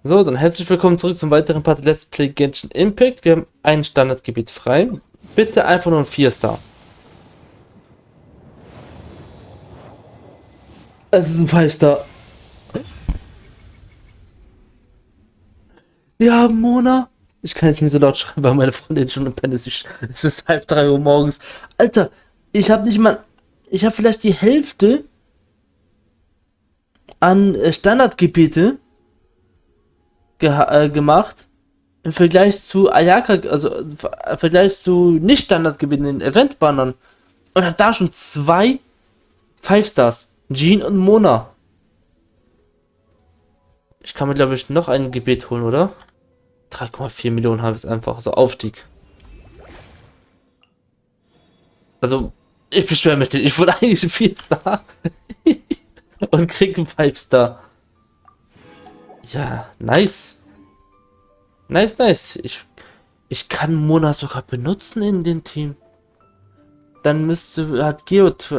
So, dann herzlich willkommen zurück zum weiteren Part Let's Play Genshin Impact. Wir haben ein Standardgebiet frei. Bitte einfach nur ein 4-Star. Es ist ein 5-Star. Ja, Mona. Ich kann jetzt nicht so laut schreien, weil meine Freundin schon im Pennen ist. Es ist halb 3 Uhr morgens. Alter, ich habe nicht mal... Ich habe vielleicht die Hälfte an Standardgebiete gemacht. Im Vergleich zu Ayaka, also im Vergleich zu Nicht-Standardgebieten in Event-Bannern. Und hab da schon 2 5-Stars. Jean und Mona. Ich kann mir, glaube ich, noch ein Gebet holen, oder? 3,4 Millionen habe ich einfach. So Aufstieg. Also, ich beschwöre mich nicht. Ich wurde eigentlich ein 4-Star. Und krieg einen 5-Star. Ja, nice. Nice, nice. Ich kann Mona sogar benutzen in dem Team. Dann hat Geot.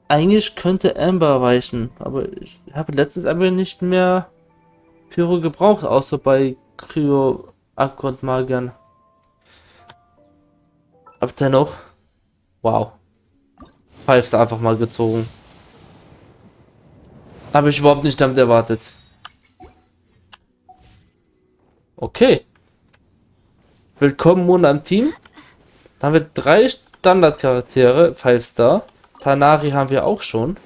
Eigentlich könnte Amber weichen, aber ich habe letztens aber nicht mehr Pyro gebraucht, außer bei Kryo Abgrundmagiern. Aber dennoch, wow. 5 einfach mal gezogen. Habe ich überhaupt nicht damit erwartet. Okay. Willkommen Mona im Team. Da haben wir 3 Standardcharaktere, 5-Star. Tanari haben wir auch schon.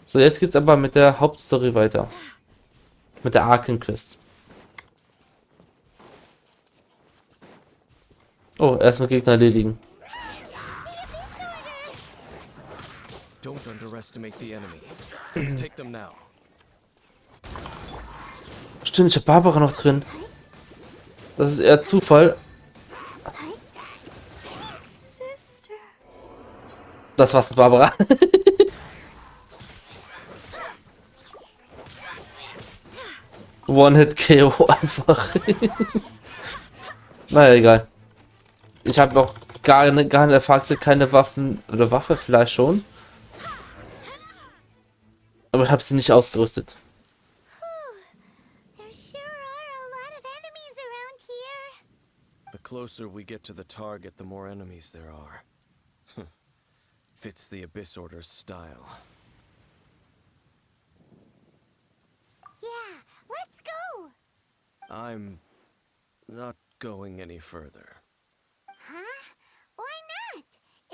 So, jetzt geht's aber mit der Hauptstory weiter. Mit der Arken-Quest. Oh, erstmal Gegner erledigen. Don't underestimate the enemy. Let's take them now. Stimmt, ich habe Barbara noch drin. Das ist eher Zufall. Das war's, Barbara. One-Hit-KO einfach. Naja, egal. Ich habe noch gar keine Effekte, keine Waffen. Oder Waffe vielleicht schon. Aber ich habe sie nicht ausgerüstet. The closer we get to the target, the more enemies there are. Fits the Abyss Order's style. Yeah, let's go! I'm not going any further. Huh? Why not?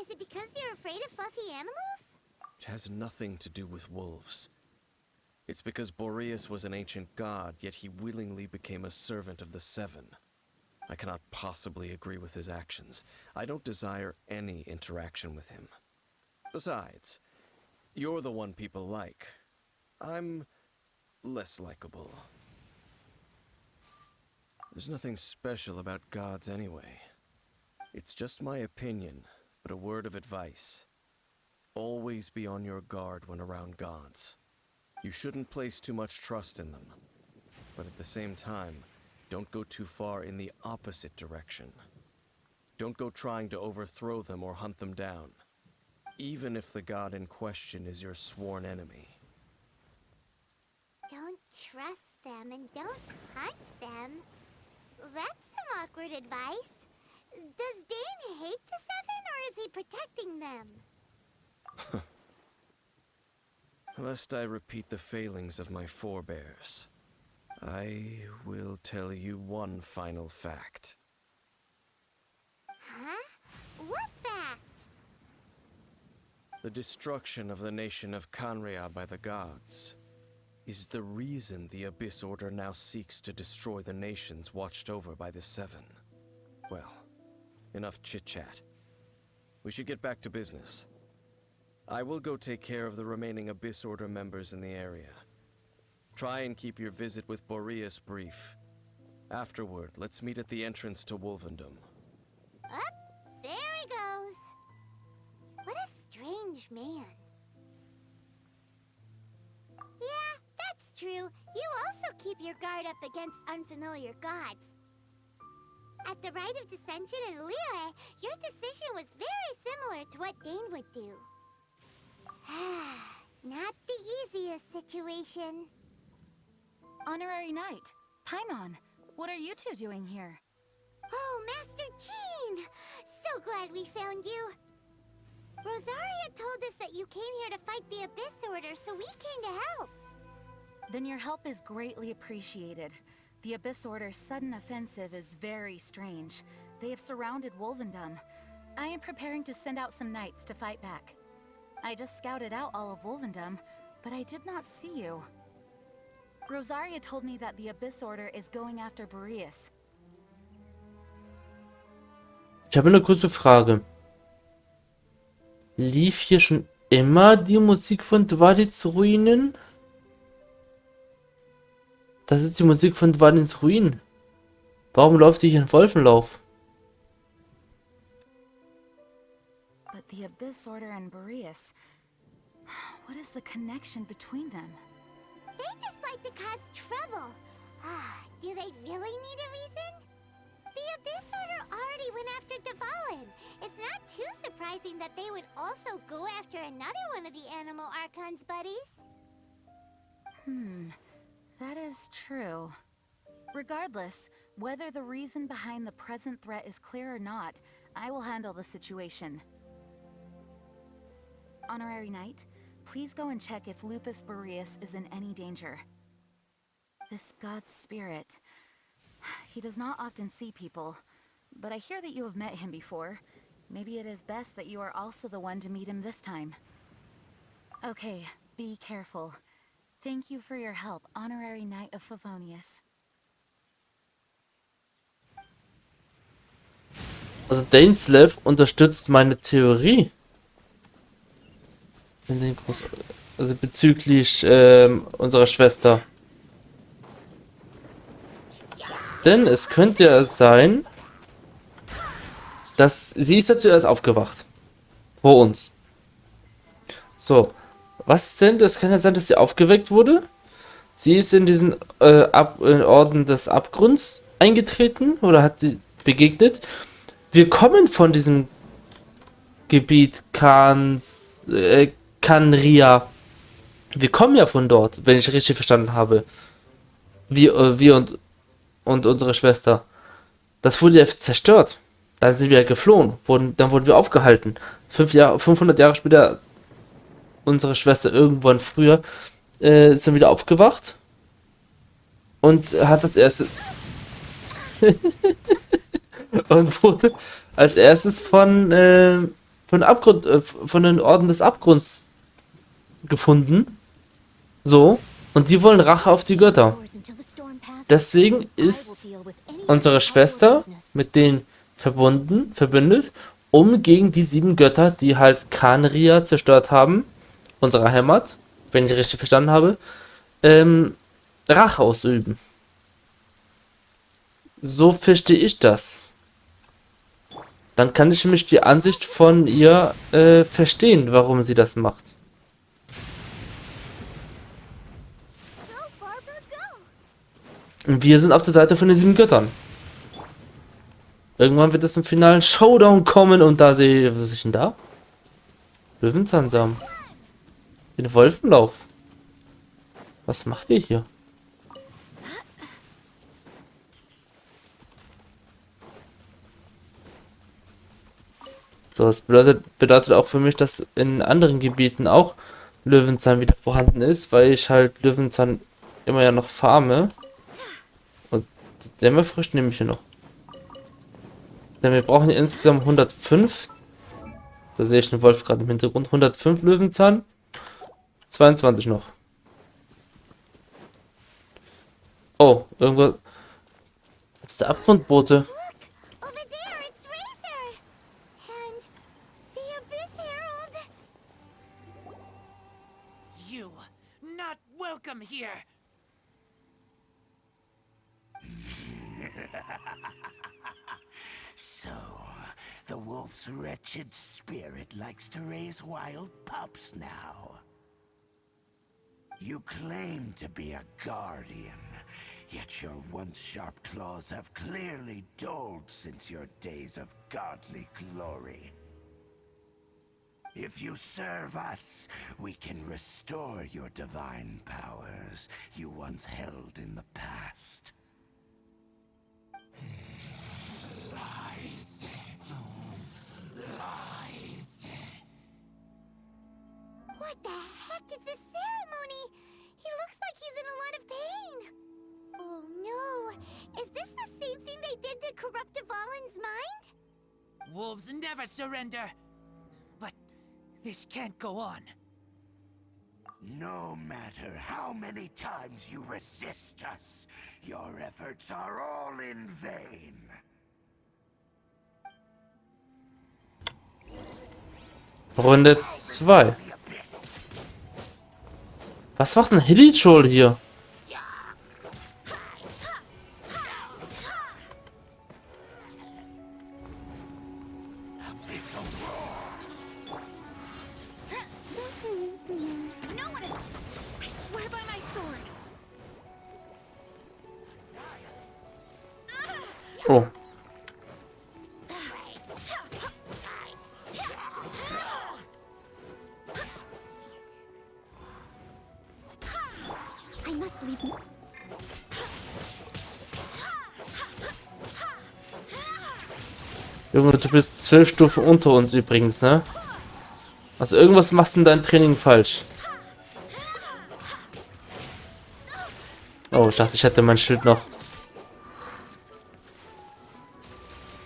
Is it because you're afraid of fluffy animals? It has nothing to do with wolves. It's because Boreas was an ancient god, yet he willingly became a servant of the Seven. I cannot possibly agree with his actions. I don't desire any interaction with him. Besides, you're the one people like. I'm less likable. There's nothing special about gods anyway. It's just my opinion, but a word of advice. Always be on your guard when around gods. You shouldn't place too much trust in them. But at the same time, don't go too far in the opposite direction. Don't go trying to overthrow them or hunt them down, even if the god in question is your sworn enemy. Don't trust them and don't hunt them. That's some awkward advice. Does Dane hate the Seven or is he protecting them? Lest I repeat the failings of my forebears, I will tell you one final fact. Huh? What fact? The destruction of the nation of Kanria by the gods is the reason the Abyss Order now seeks to destroy the nations watched over by the Seven. Well, enough chit-chat. We should get back to business. I will go take care of the remaining Abyss Order members in the area. Try and keep your visit with Boreas brief. Afterward, let's meet at the entrance to Wolfendom. Up, there he goes. What a strange man. Yeah, that's true. You also keep your guard up against unfamiliar gods. At the Rite of Dissension in Liyue, your decision was very similar to what Dane would do. Not the easiest situation. Honorary Knight, Paimon, what are you two doing here? Oh, Master Jean! So glad we found you. Rosaria told us that you came here to fight the Abyss Order, so we came to help. Then your help is greatly appreciated. The Abyss Order's sudden offensive is very strange. They have surrounded Wolvendom. I am preparing to send out some knights to fight back. I just scouted out all of Wolvendom, but I did not see you. Rosaria told me that the Abyss Order is going after Boreas. Ich habe eine kurze Frage. Lief hier schon immer die Musik von Dwalins Ruinen? Das ist die Musik von Dwalins Ruinen. Warum läuft die hier in Wolfenlauf? But the Abyss Order and Boreas... What is the connection between them? They just like to cause trouble. Do they really need a reason? The Abyss Order already went after Dvalin. It's not too surprising that they would also go after another one of the Animal Archon's buddies. That is true. Regardless, whether the reason behind the present threat is clear or not, I will handle the situation. Honorary Knight, please go and check if Lupus Boreas is in any danger. This god's spirit... He does not often see people, but I hear that you have met him before. Maybe it is best that you are also the one to meet him this time. Okay, be careful. Thank you for your help, Honorary Knight of Favonius. Also Dainsleif unterstützt meine Theorie. Also bezüglich unserer Schwester. Denn es könnte ja sein, dass sie ist ja zuerst aufgewacht. Vor uns. So. Was ist denn? Das kann ja sein, dass sie aufgeweckt wurde. Sie ist in diesen Orden des Abgrunds eingetreten oder hat sie begegnet. Wir kommen von diesem Gebiet Kanria. Wir kommen ja von dort, wenn ich richtig verstanden habe. Wir und unsere Schwester. Das wurde ja zerstört. Dann sind wir geflohen. Dann wurden wir aufgehalten. 500 Jahre später, unsere Schwester irgendwann früher, ist dann wieder aufgewacht. Und hat als erstes... und wurde als erstes von den Orden des Abgrunds gefunden. So. Und die wollen Rache auf die Götter. Deswegen ist unsere Schwester mit denen verbündet, um gegen die 7 Götter, die halt Kanria zerstört haben, unsere Heimat, wenn ich richtig verstanden habe, Rache auszuüben. So verstehe ich das. Dann kann ich mich die Ansicht von ihr verstehen, warum sie das macht. Und wir sind auf der Seite von den 7 Göttern. Irgendwann wird es zum finalen Showdown kommen und da sehe ich, was ist denn da? Löwenzahnsamen. Den Wolfenlauf. Was macht ihr hier? So, das bedeutet auch für mich, dass in anderen Gebieten auch Löwenzahn wieder vorhanden ist, weil ich halt Löwenzahn immer ja noch farme. Und die Dämmerfrüchte nehme ich hier noch. Denn wir brauchen hier insgesamt 105. Da sehe ich einen Wolf gerade im Hintergrund. 105 Löwenzahn. 22 noch. Oh, irgendwas. Das ist der Abgrundbote. Over there, it's Razor! And the Abyss Herald! You not welcome here. So, the wolf's wretched spirit likes to raise wild pups now. You claim to be a guardian, yet your once sharp claws have clearly dulled since your days of godly glory. If you serve us, we can restore your divine powers you once held in the past. Lies. Lies. What the heck is this ceremony? He looks like he's in a lot of pain. Oh no, is this the same thing they did to corrupt Dvalin's mind? Wolves never surrender. But this can't go on. No matter how many times you resist us, your efforts are all in vain. Runde 2. Was macht ein Hilly-Troll hier? No one is. I swear by my sword. Oh. I must leave. Junge, du bist 12 Stufen unter uns übrigens, ne? Also irgendwas machst du in deinem Training falsch. Oh, ich dachte, ich hätte mein Schild noch.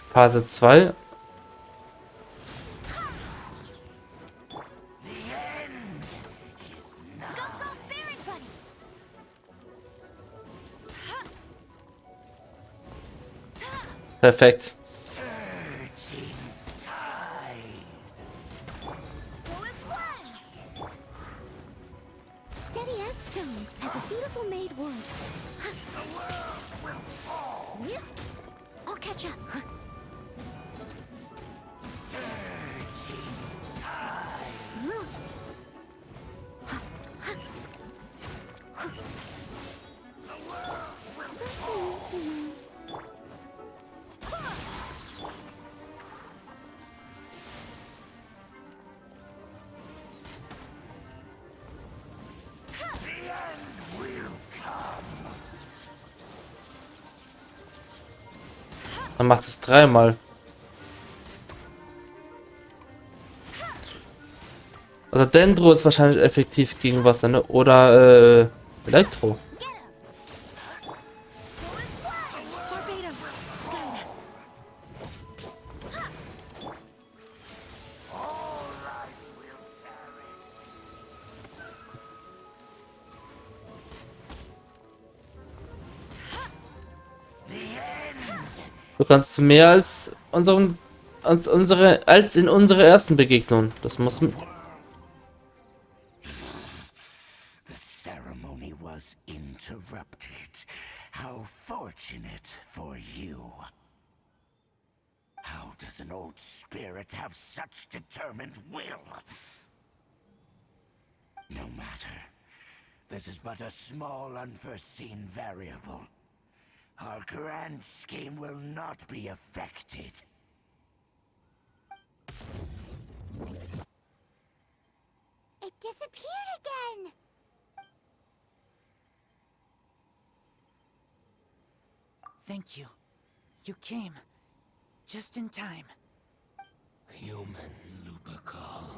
Phase 2. Perfekt. Steady as stone, as a dutiful maid would. I'll catch up. Dann macht es 3-mal. Also Dendro ist wahrscheinlich effektiv gegen Wasser, ne? Oder Elektro. Du kannst mehr als als in unserer ersten Begegnung. Das muss. The ceremony was interrupted. How fortunate for you. How does an old spirit have such determined will? No matter. This is but a small unforeseen variable. Our grand scheme will not be affected. It disappeared again. Thank you. You came. Just in time. Human Lupercal.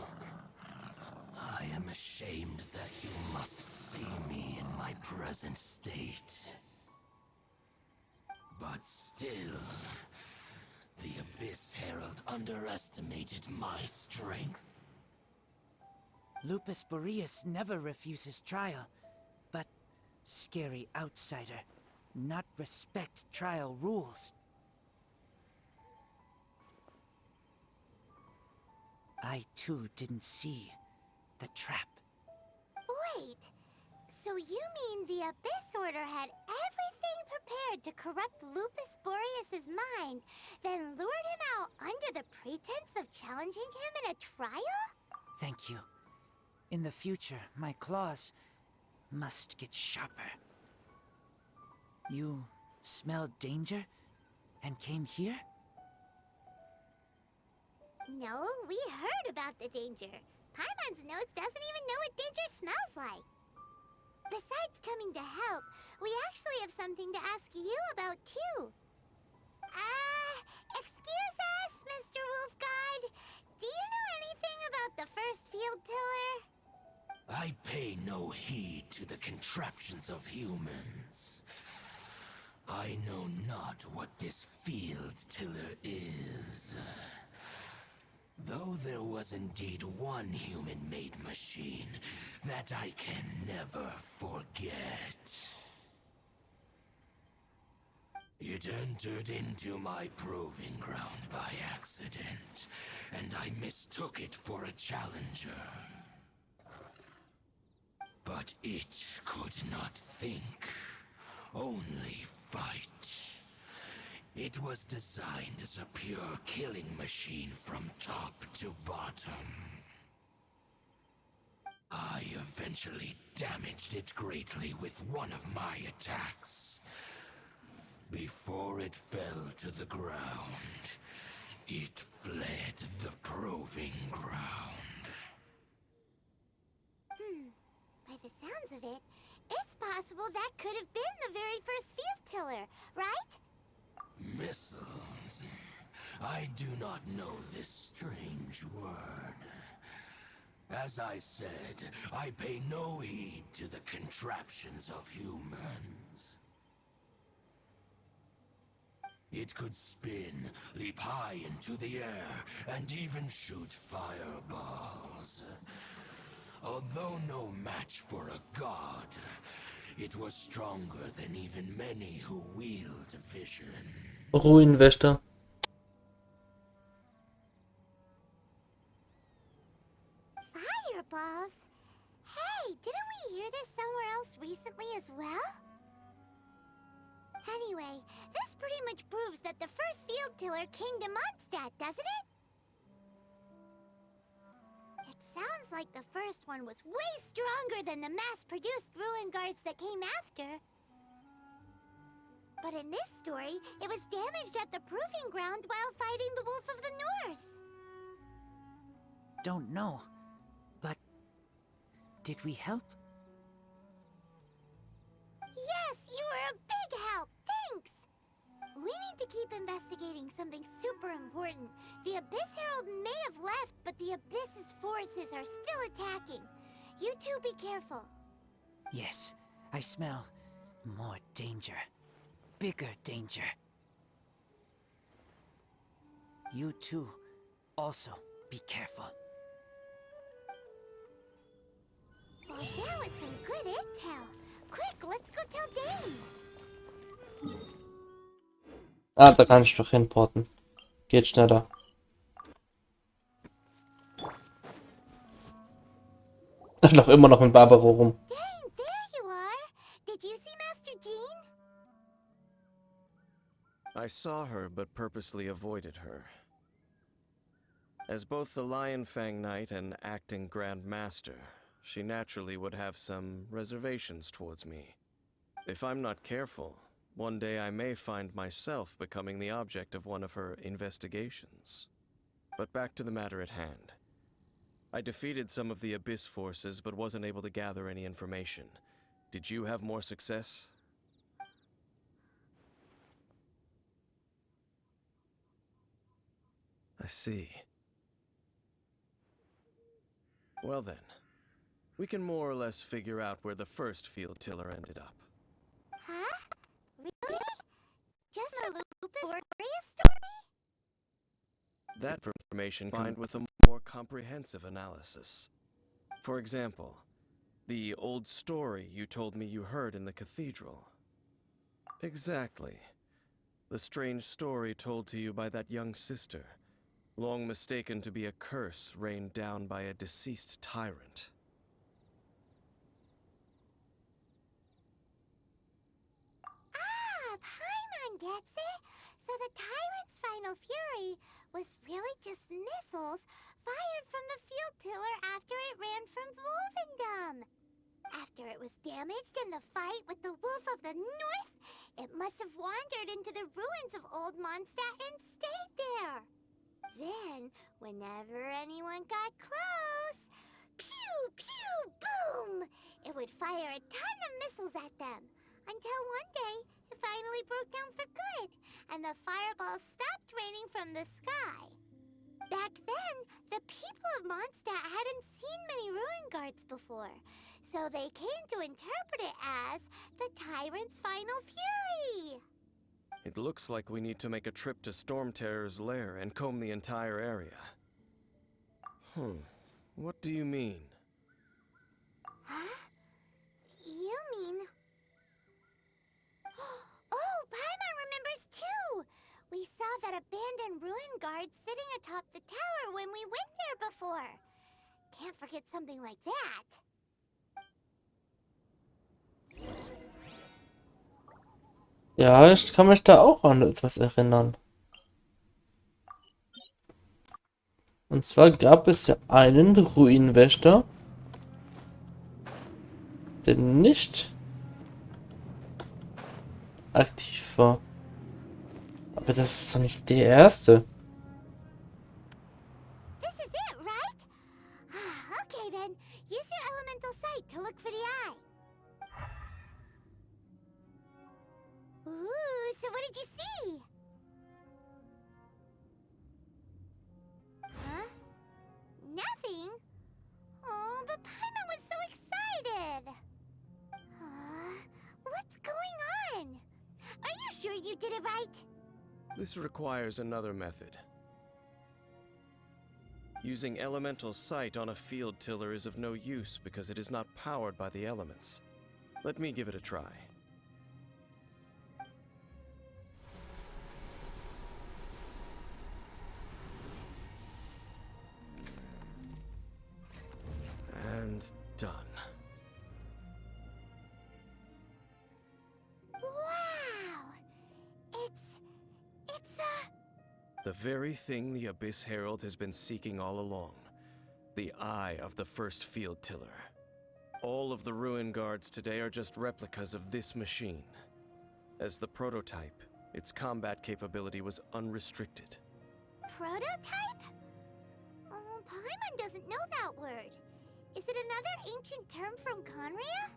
I am ashamed that you must see me in my present state. But still, the Abyss Herald underestimated my strength. Lupus Boreas never refuses trial, but scary outsider, not respect trial rules. I too didn't see the trap. Wait, so you mean the Abyss Order had everything prepared to corrupt Lupus Boreas' mind, then lured him out under the pretense of challenging him in a trial? Thank you. In the future, my claws must get sharper. You smelled danger and came here? No, we heard about the danger. Paimon's nose doesn't even know what danger smells like. Besides coming to help, we actually have something to ask you about too. Excuse us, Mr. Wolf God. Do you know anything about the first field tiller? I pay no heed to the contraptions of humans. I know not what this field tiller is. Though there was indeed one human-made machine that I can never forget. It entered into my proving ground by accident, and I mistook it for a challenger. But it could not think, only fight. It was designed as a pure killing machine from top to bottom. I eventually damaged it greatly with one of my attacks. Before it fell to the ground, it fled the proving ground. By the sounds of it, it's possible that could have been the very first field tiller, right? Missiles. I do not know this strange word. As I said, I pay no heed to the contraptions of humans. It could spin, leap high into the air, and even shoot fireballs. Although no match for a god, it was stronger than even many who wield vision. Ruinenwächter. Fireballs? Hey, didn't we hear this somewhere else recently as well? Anyway, this pretty much proves that the first field tiller came to Mondstadt, doesn't it? It sounds like the first one was way stronger than the mass-produced ruin guards that came after. But in this story, it was damaged at the proving ground while fighting the Wolf of the North. Don't know, but did we help? Yes, you were a big help. Thanks. We need to keep investigating something super important. The Abyss Herald may have left, but the Abyss's forces are still attacking. You two be careful. Yes, I smell more danger. Bigger danger. You too, also be careful. Well, that was some good intel. Quick, let's go tell Dane. Ah, da kann ich doch hinporten. Geht schneller. Ich laufe immer noch mit Barbaro rum. Dane, there you are. Did you see Master Jean? I saw her, but purposely avoided her. As both the Lion Fang Knight and acting Grand Master, she naturally would have some reservations towards me. If I'm not careful, one day I may find myself becoming the object of one of her investigations. But back to the matter at hand. I defeated some of the Abyss forces, but wasn't able to gather any information. Did you have more success? I see. Well then, we can more or less figure out where the first field tiller ended up. Huh? Really? Just a Lupus Boreas story? That information combined with a more comprehensive analysis. For example, the old story you told me you heard in the cathedral. Exactly. The strange story told to you by that young sister, long mistaken to be a curse rained down by a deceased tyrant. Ah, Paimon gets it. So the tyrant's final fury was really just missiles fired from the field tiller after it ran from Wolfendom. After it was damaged in the fight with the Wolf of the North, it must have wandered into the ruins of Old Mondstadt and stayed there. Then, whenever anyone got close, pew, pew, boom! It would fire a ton of missiles at them. Until one day, it finally broke down for good, and the fireballs stopped raining from the sky. Back then, the people of Mondstadt hadn't seen many ruin guards before, so they came to interpret it as the tyrant's final fury. It looks like we need to make a trip to Storm Terror's lair and comb the entire area. What do you mean? Huh? You mean... Oh, Paimon remembers too! We saw that abandoned ruin guard sitting atop the tower when we went there before. Can't forget something like that. Ja, ich kann mich da auch an etwas erinnern. Und zwar gab es ja einen Ruinenwächter, der nicht aktiv war. Aber das ist doch nicht der erste. This is it, right? Okay then, use your elemental sight to look for the eye. Ooh, so what did you see? Huh? Nothing? Oh, but Paimon was so excited! What's going on? Are you sure you did it right? This requires another method. Using elemental sight on a field tiller is of no use because it is not powered by the elements. Let me give it a try. And done. Wow! It's The very thing the Abyss Herald has been seeking all along. The eye of the first field tiller. All of the ruin guards today are just replicas of this machine. As the prototype, its combat capability was unrestricted. prototype? Oh, Paimon doesn't know that word. Is it another ancient term from Conria?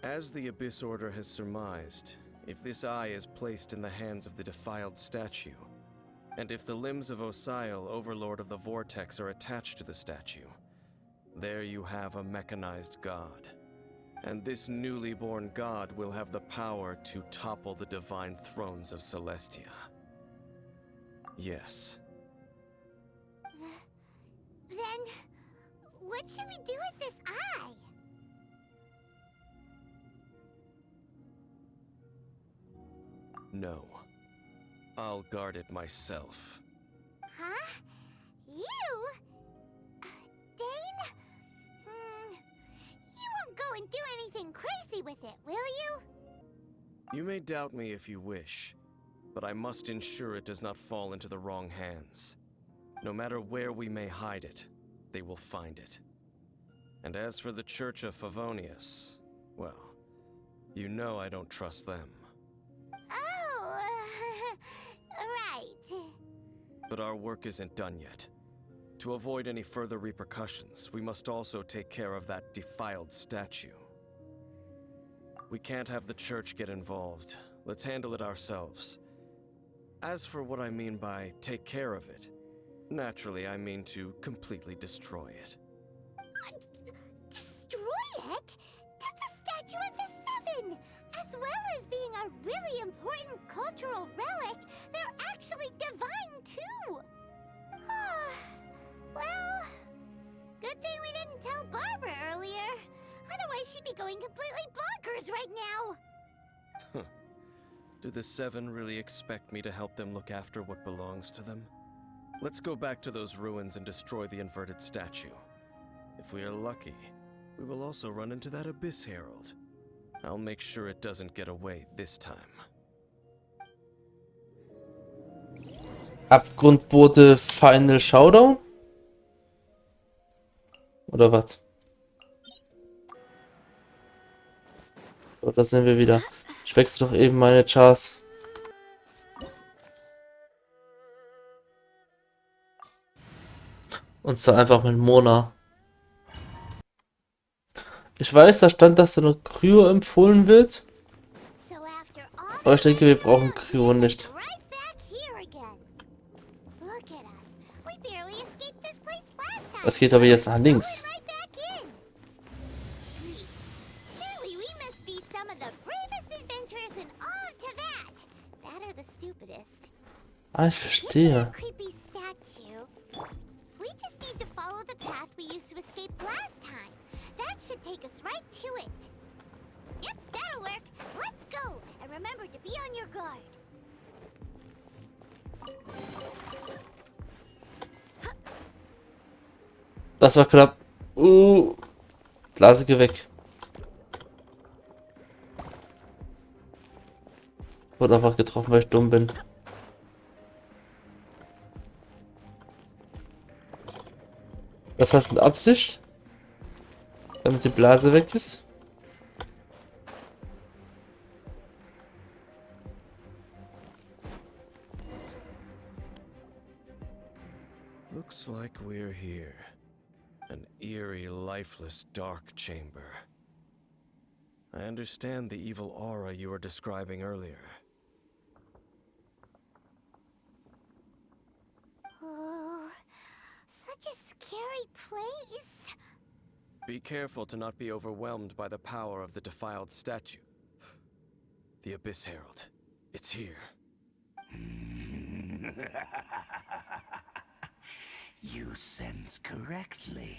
As the Abyss Order has surmised, if this eye is placed in the hands of the defiled statue, and if the limbs of Osial, Overlord of the Vortex, are attached to the statue, there you have a mechanized god. And this newly born god will have the power to topple the divine thrones of Celestia. Yes. Then, what should we do with this eye? No. I'll guard it myself. Huh? You? Dane? You won't go and do anything crazy with it, will you? You may doubt me if you wish, but I must ensure it does not fall into the wrong hands. No matter where we may hide it, they will find it. And as for the Church of Favonius, well, you know I don't trust them. Oh, right. But our work isn't done yet. To avoid any further repercussions, we must also take care of that defiled statue. We can't have the church get involved. Let's handle it ourselves. As for what I mean by take care of it, naturally I mean to completely destroy it. Destroy it? That's a statue of the Seven! As well as being a really important cultural relic, they're actually divine too! Well, good thing we didn't tell Barbara earlier. Otherwise she'd be going completely bonkers right now! Do the Seven really expect me to help them look after what belongs to them? Let's go back to those ruins and destroy the inverted statue. If we are lucky, we will also run into that Abyss Herald. I'll make sure it doesn't get away this time. Abgrundbote Final Showdown? Oder was? Oh, da sind wir wieder. Ich wechsle doch eben meine Chars. Und zwar einfach mit Mona. Ich weiß, da stand, dass so eine Kryo empfohlen wird. So after all Aber ich denke, wir brauchen Kryo nicht. right back here again. Look at us. We barely escaped this place last time. Das geht aber jetzt nach links. Right back in. Gee, surely we must be some of the bravest adventurers in all of Tibet. That are the stupidest. Ah, ich verstehe. Creepy statue. We just need to follow the path we used to escape last time. That should take us right to it. Yep, that'll work. Let's go. And remember to be on your guard. Das war knapp. Blase, geh weg. Wurde einfach getroffen, weil ich dumm bin. Das war's mit Absicht? Damit die Blase weg ist? Looks like we're here. An eerie, lifeless, dark chamber. I understand the evil aura you were describing earlier. Oh, such a scary place. Be careful to not be overwhelmed by the power of the defiled statue. The Abyss Herald. It's here. You sense correctly.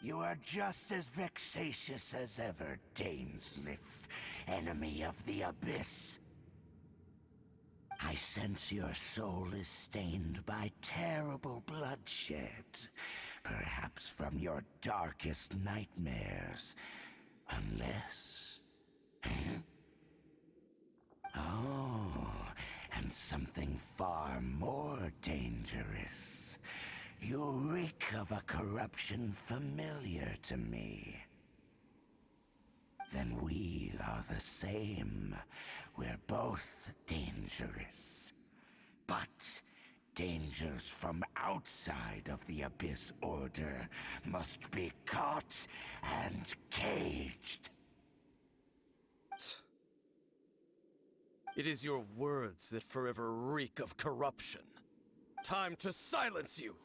You are just as vexatious as ever, Dainsleif, enemy of the Abyss. I sense your soul is stained by terrible bloodshed, perhaps from your darkest nightmares, unless... Huh? Oh, and something far more dangerous. You reek of a corruption familiar to me. Then we are the same. We're both dangerous. But dangers from outside of the Abyss Order must be caught and caged. It is your words that forever reek of corruption. Time to silence you!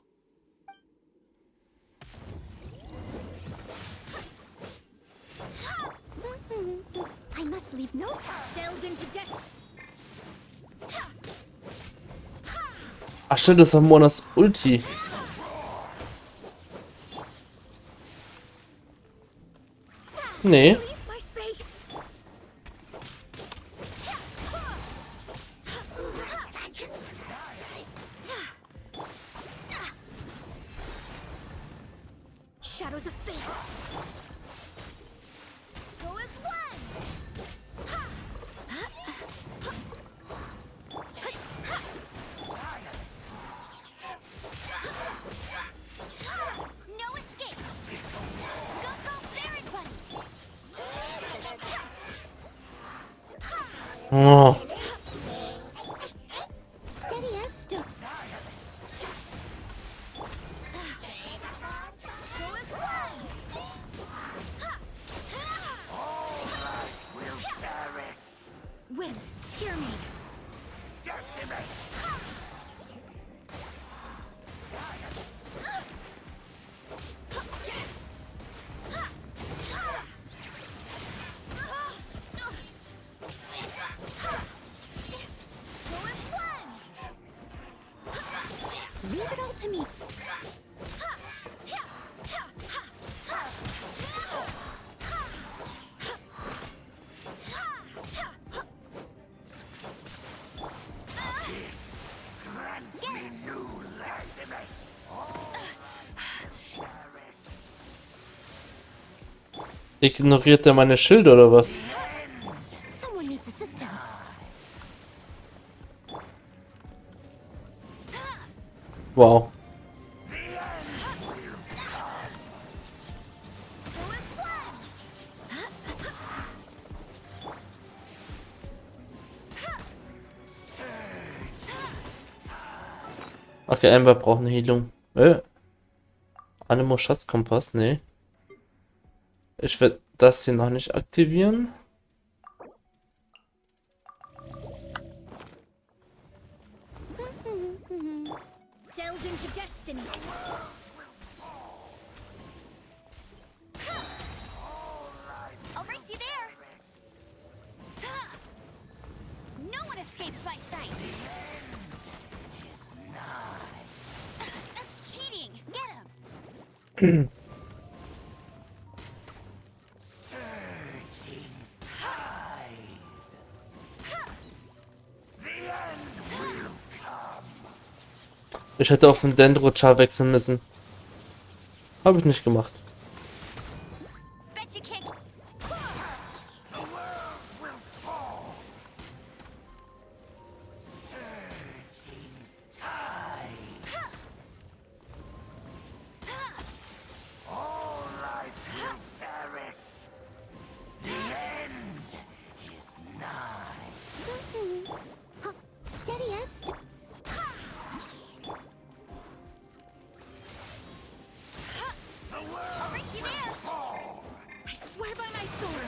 I must leave no delved into death. Ach stimmt, das war Monas Ulti. Nee. Leave my space. Shadows of fate. Go as one. No escape. Go, there is one. Oh. Steady as stone. Go as one. We'll perish. Wind, hear me. Decimate. Go as one. Leave it all to me. Grant me new legitimate. Ignoriert er meine Schilde oder was? Someone needs assistance. Wow. Go as one. Okay, Amber braucht eine Heilung. Animo Schatzkompass, nee. Ich werde das hier noch nicht aktivieren. Delve into destiny. I'll race you there. No one escapes my sight. That's cheating. Get him. Ich hätte auf den Dendrochar wechseln müssen. Habe ich nicht gemacht. Bet you kick. Steadiest. I'll race you there. I swear by my sword.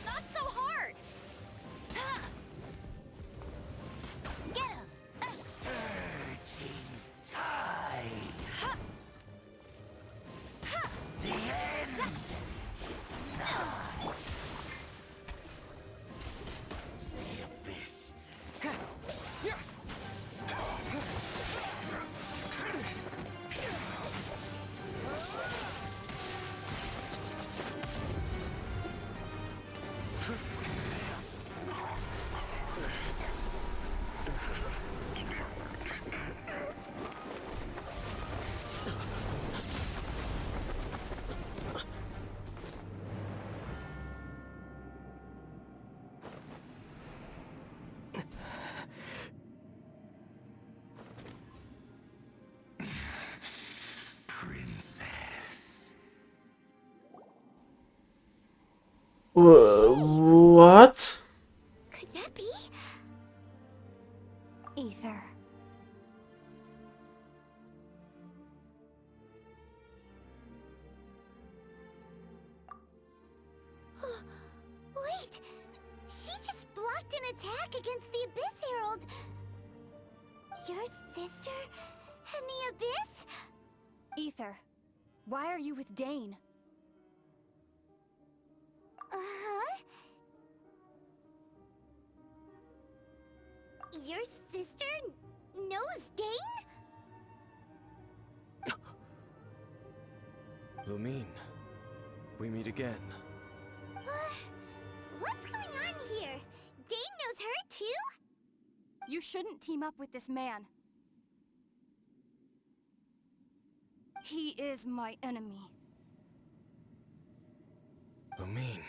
Not so hard. Get him. What? Could that be? Ether. Wait! She just blocked an attack against the Abyss Herald! Your sister and the Abyss? Ether, why are you with Dane? Uh-huh. Your sister knows Dane? Lumine, we meet again. What's going on here? Dane knows her too? You shouldn't team up with this man. He is my enemy. Lumine.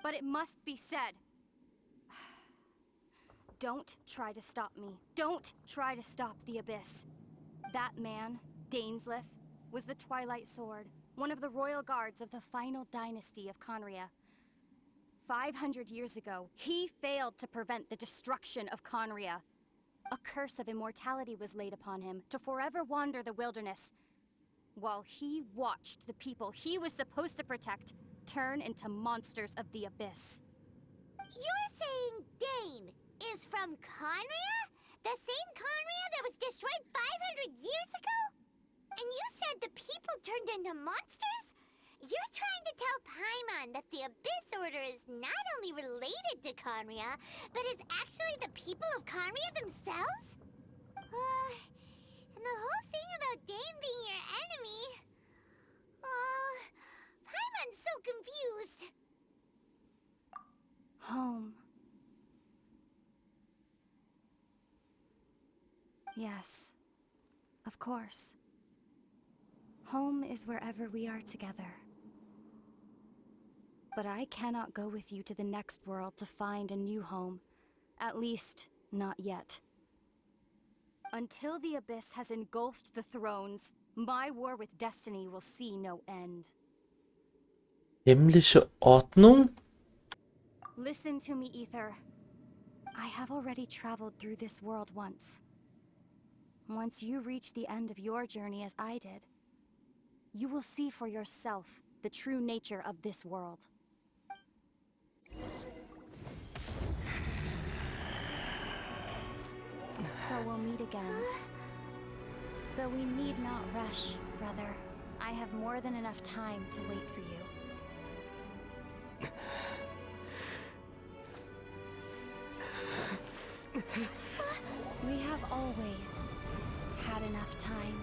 But it must be said. Don't try to stop me. Don't try to stop the Abyss. That man, Dainsleif, was the Twilight Sword, one of the royal guards of the final dynasty of Conria. 500 years ago, he failed to prevent the destruction of Conria. A curse of immortality was laid upon him to forever wander the wilderness, while he watched the people he was supposed to protect turn into monsters of the Abyss. You're saying Dane is from Conria? The same Conria that was destroyed 500 years ago? And you said the people turned into monsters? You're trying to tell Paimon that the Abyss Order is not only related to Conria, but is actually the people of Conria themselves? And the whole thing about Dane being your enemy... Paimon's so confused. Home. Yes, of course. Home is wherever we are together. But I cannot go with you to the next world to find a new home. At least, not yet. Until the Abyss has engulfed the thrones, my war with destiny will see no end. Himmlische Ordnung? Listen to me, Ether. I have already traveled through this world once. Once you reach the end of your journey as I did, you will see for yourself the true nature of this world. So we'll meet again. Though we need not rush, brother. I have more than enough time to wait for you. We have always had enough time.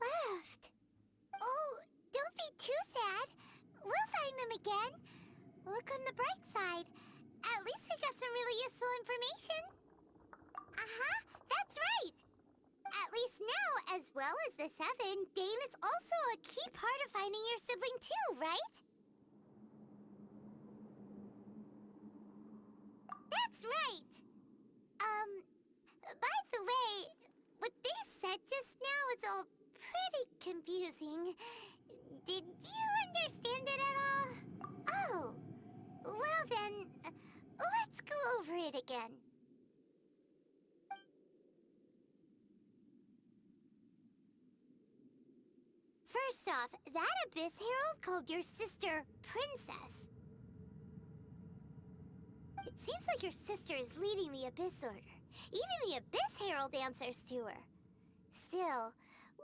Left. Oh, don't be too sad. We'll find them again. Look on the bright side. At least we got some really useful information. That's right. At least now, as well as the Seven, Dane is also a key part of finding your sibling too, right? That's right. By the way, what they said just now is all pretty confusing. Did you understand it at all? Oh, well then, let's go over it again. First off, that Abyss Herald called your sister Princess. It seems like your sister is leading the Abyss Order. Even the Abyss Herald answers to her. Still,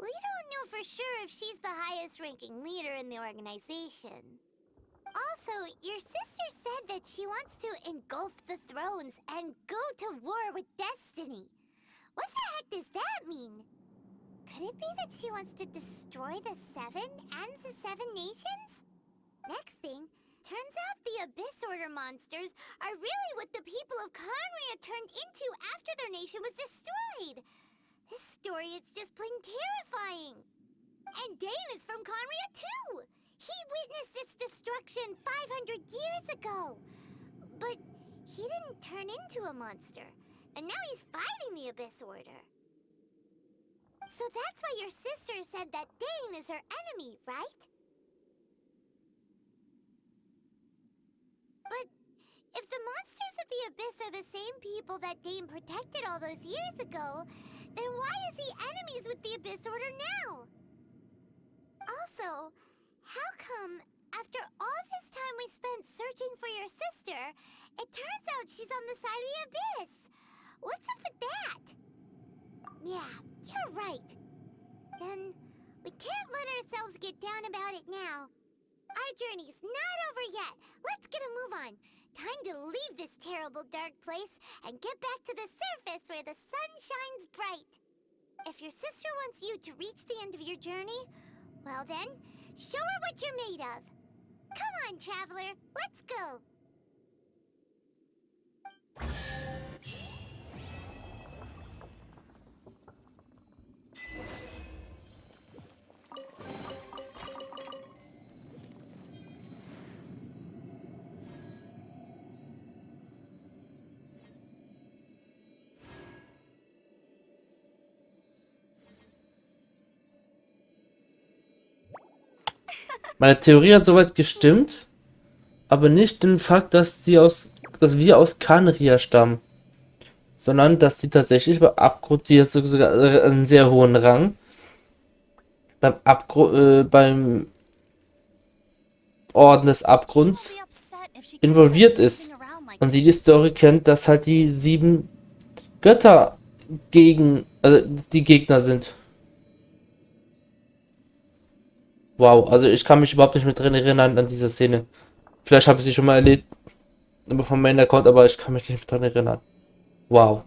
we don't know for sure if she's the highest-ranking leader in the organization. Also, your sister said that she wants to engulf the thrones and go to war with destiny. What the heck does that mean? Could it be that she wants to destroy the Seven and the Seven Nations? Next thing, turns out the Abyss Order monsters are really what the people of Conria turned into after their nation was destroyed. This story is just plain terrifying. And Dane is from Conria too. He witnessed its destruction 500 years ago. But he didn't turn into a monster. And now he's fighting the Abyss Order. So that's why your sister said that Dane is her enemy, right? But if the monsters of the Abyss are the same people that Dane protected all those years ago, then why is he enemies with the Abyss Order now? Also, how come, after all this time we spent searching for your sister, it turns out she's on the side of the Abyss? What's up with that? Yeah, you're right. Then, we can't let ourselves get down about it now. Our journey's not over yet. Let's get a move on. Time to leave this terrible dark place and get back to the surface where the sun shines bright. If your sister wants you to reach the end of your journey, well then, show her what you're made of. Come on, traveler, let's go. Meine Theorie hat soweit gestimmt, aber nicht den Fakt, dass wir aus Kanria stammen, sondern dass die tatsächlich bei Abgrund, die hat sogar einen sehr hohen Rang, beim Orden des Abgrunds involviert ist und sie die Story kennt, dass halt die 7 Götter die Gegner sind. Wow, also ich kann mich überhaupt nicht mehr drin erinnern an diese Szene. Vielleicht habe ich sie schon mal erlebt, von meinem Account, aber ich kann mich nicht mehr dran erinnern. Wow.